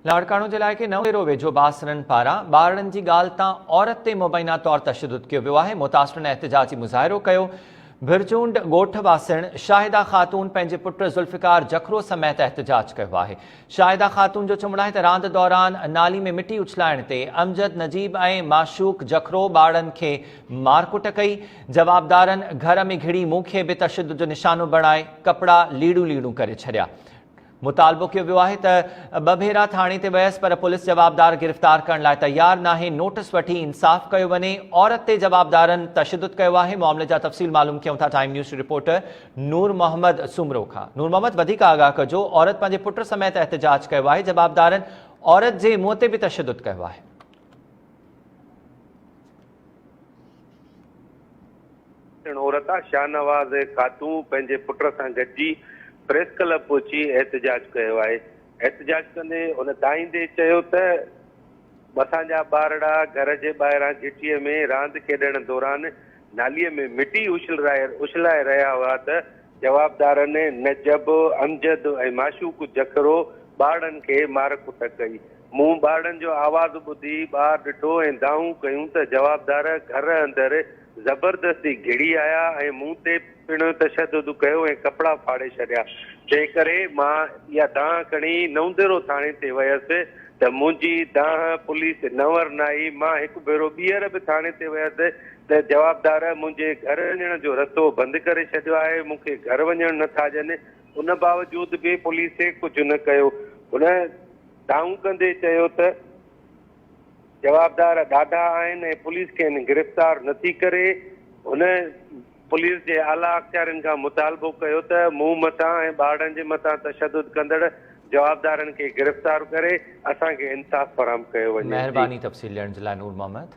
लाड़काणो जिले के नवेरो वेझो बासरन पारां ॿारनि जी ॻाल्हि तां औरत ते मुबैना तौर तशद्दुद कियो वियो आहे। मुतासिरन एहतिजाजी मुज़ाहिरो कयो। भिरचूंड ॻोठ वासिण शाहिदा ख़ातून पंहिंजे पुट ज़ुल्फ़िकार जखरो समेत एहतिजाज कयो आहे। शाहिदा ख़ातून जो चवणु आहे त रांदि दौरान नाली में मिटी उछलाइण ते अमजद नजीब ऐं माशूक जखरो ॿारनि खे मारकुट कई। जवाबदारनि घर में घिड़ी मुंहुं खे बि तशद्दुद जो निशानो बणाए कपड़ा लीड़ू करे छॾिया। मुतालबो कियो वियो आहे त ॿ भेरा थाणे ते वियसि पर पुलिस जवाबदार गिरफ़्तार करण लाइ तयार नाहे। नोटिस वठी इंसाफ़ कयो वञे। औरत ते जवाबदारनि तशद्दुद कयो आहे। मामले जा तफ़सील मालूम कयूं था टाइम न्यूज़ रिपोर्टर नूर मोहम्मद सुमरो खां। नूर मोहम्मद, वधीक आगाह कजो। औरत पंहिंजे पुट समेत एहतिजाज कयो आहे। जवाबदारनि औरत जे मुंहं ते बि तशद्दुद कयो आहे। औरत शाहनवाज़ खातून पंहिंजे पुट सां गॾिजी प्रेस क्लब पहुची एहतिजाज कयो आहे। एहतिजाज कंदे उन दाईंदे चयो त असांजा ॿारड़ा घर जे ॿाहिरां घिटीअ में रांदि खेॾण दौरान नालीअ में मिटी उछलाए रहिया हुआ त जवाबदारनि नजब, अमजद ऐं माशूक जखरो ॿारनि खे मार कुट कई। मूं ॿारनि जो आवाज़ ॿुधी ॿार ॾिठो ऐं दाऊं कयूं त जवाबदार घर अंदरि ज़बरदस्ती घिड़ी आया ऐं मूं ते पिणु तशद्दुद कयो ऐं कपिड़ा फाड़े छॾिया। तंहिं करे मां इहा दांह खणी नवंदेरो थाणे ते वियसि त मुंहिंजी दांह पुलिस नंवर न आई। मां हिकु भेरो ॿीहर बि थाणे ते वियसि त जवाबदार मुंहिंजे घर वञण जो रस्तो बंदि करे छॾियो आहे, मूंखे घर वञणु नथा ॾियनि। उन बावजूद बि पुलिस कुझु न कयो। हुन दाऊं कंदे चयो त जवाबदार ॾाढा आहिनि ऐं पुलिस खे गिरफ़्तार नथी करे। हुन पुलिस जे आला अख़्तियारनि खां मुतालबो कयो त मूं मथां ऐं ॿारनि जे मथां तशद्दुद कंदड़ जवाबदारनि खे गिरफ़्तार करे असांखे इंसाफ़ फराहम कयो वञे। महिरबानी तफ़सील ॾियण जे लाइ नूर मोहम्मद।